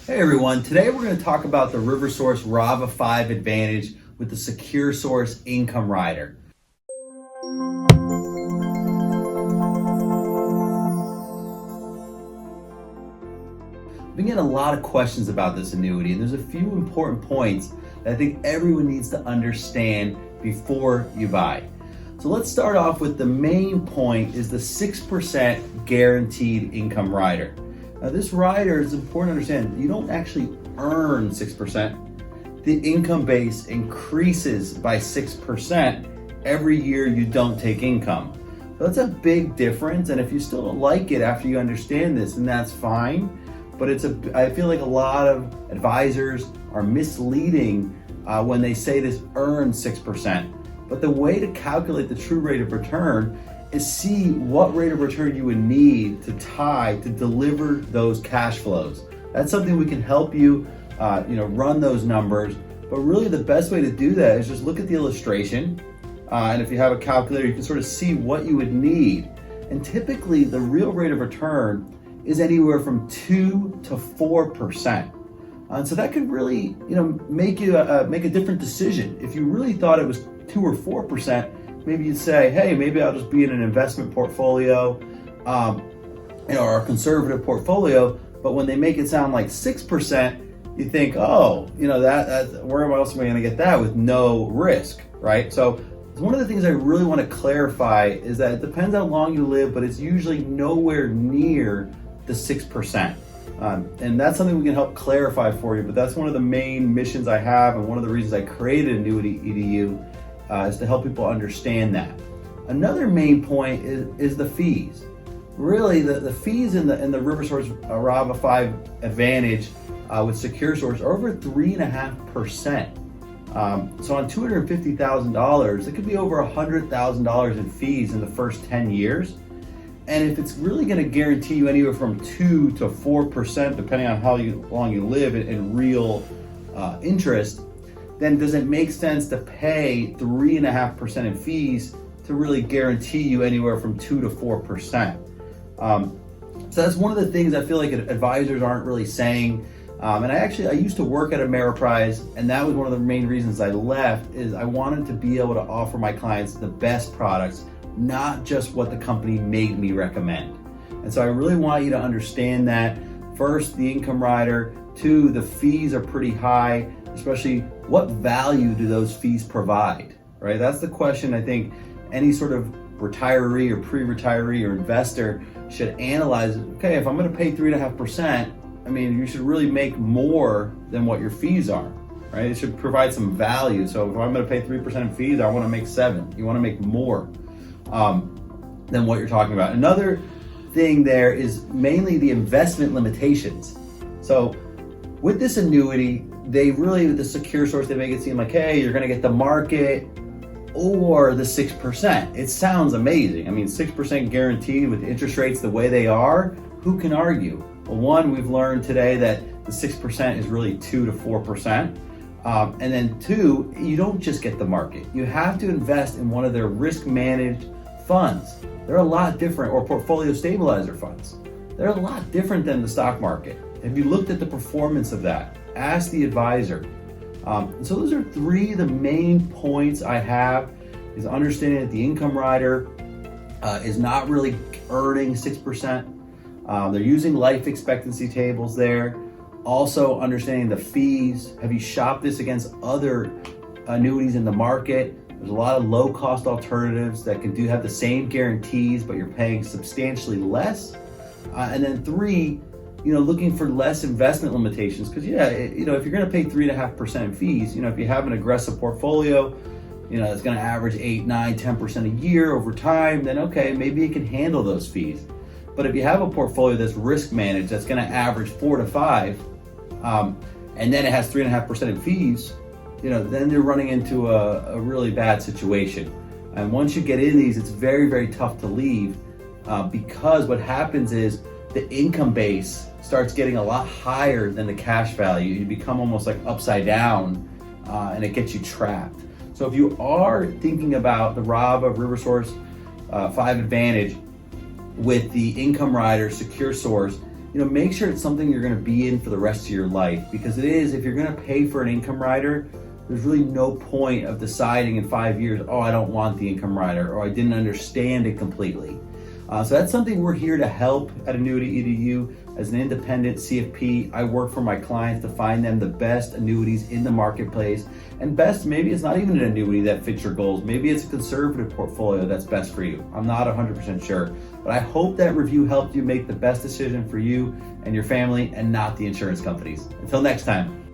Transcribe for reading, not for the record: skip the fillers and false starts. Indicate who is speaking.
Speaker 1: Hey everyone, today we're going to talk about the Riversource Rava 5 Advantage with the Secure Source Income Rider. I've been getting a lot of questions about this annuity, and there's a few important points that I think everyone needs to understand before you buy. So let's start off with the main point is the 6% guaranteed income rider. Now this rider is important to understand, you don't actually earn 6%. The income base increases by 6% every year you don't take income. So that's a big difference, and if you still don't like it after you understand this, then that's fine. But I feel like a lot of advisors are misleading when they say this earns 6%. But the way to calculate the true rate of return is see what rate of return you would need to deliver those cash flows. That's something we can help you, run those numbers. But really the best way to do that is just look at the illustration. And if you have a calculator, you can sort of see what you would need. And typically the real rate of return is anywhere from 2 to 4%. And so that could really, make you make a different decision. If you really thought it was 2 or 4%, maybe you'd say, hey, maybe I'll just be in an investment portfolio, or a conservative portfolio. But when they make it sound like 6%, you think, oh, where else am I going to get that with no risk, right? So one of the things I really want to clarify is that it depends how long you live, but it's usually nowhere near the 6%. And that's something we can help clarify for you, but that's one of the main missions I have, and one of the reasons I created Annuity EDU is to help people understand that. Another main point is the fees. Really, the fees in the Riversource Rava 5 Advantage with Secure Source are over 3.5%. So on $250,000, it could be over $100,000 in fees in the first 10 years. And if it's really going to guarantee you anywhere from 2 to 4%, depending on how long you live in real interest, then does it make sense to pay 3.5% in fees to really guarantee you anywhere from 2 to 4%? So that's one of the things I feel like advisors aren't really saying. And I used to work at Ameriprise, and that was one of the main reasons I left, is I wanted to be able to offer my clients the best products, not just what the company made me recommend. And so I really want you to understand that. First, the income rider. 2, the fees are pretty high, especially what value do those fees provide, right? That's the question I think any sort of retiree or pre-retiree or investor should analyze. Okay, if I'm going to pay 3.5%, you should really make more than what your fees are, right? It should provide some value. So if I'm going to pay 3% in fees, I want to make 7. You want to make more than what you're talking about. Another thing there is mainly the investment limitations. So with this annuity, the Secure Source, they make it seem like, hey, you're going to get the market or the 6%. It sounds amazing. 6% guaranteed with interest rates the way they are, who can argue? Well, one, we've learned today that the 6% is really 2 to 4%. And then 2, you don't just get the market. You have to invest in one of their risk managed funds. They're a lot different, or portfolio stabilizer funds. They're a lot different than the stock market. Have you looked at the performance of that? Ask the advisor. So those are 3 of the main points I have, is understanding that the income rider is not really earning 6%. They're using life expectancy tables there. Also understanding the fees. Have you shopped this against other annuities in the market? There's a lot of low cost alternatives that can have the same guarantees, but you're paying substantially less. And then 3, looking for less investment limitations. Because if you're going to pay 3.5% in fees, if you have an aggressive portfolio, it's going to average 8, 9, 10% a year over time, then okay, maybe it can handle those fees. But if you have a portfolio that's risk managed, that's going to average 4 to 5, and then it has 3.5% in fees, then you're running into a really bad situation. And once you get in these, it's very, very tough to leave because what happens is the income base starts getting a lot higher than the cash value. You become almost like upside down, and it gets you trapped. So if you are thinking about the Rava Riversource 5 Advantage with the income rider Secure Source, make sure it's something you're going to be in for the rest of your life, because it is, if you're going to pay for an income rider, there's really no point of deciding in 5 years, oh, I don't want the income rider, or I didn't understand it completely. So that's something we're here to help at Annuity EDU. As an independent CFP, I work for my clients to find them the best annuities in the marketplace. And best, maybe it's not even an annuity that fits your goals. Maybe it's a conservative portfolio that's best for you. I'm not 100% sure, but I hope that review helped you make the best decision for you and your family, and not the insurance companies. Until next time.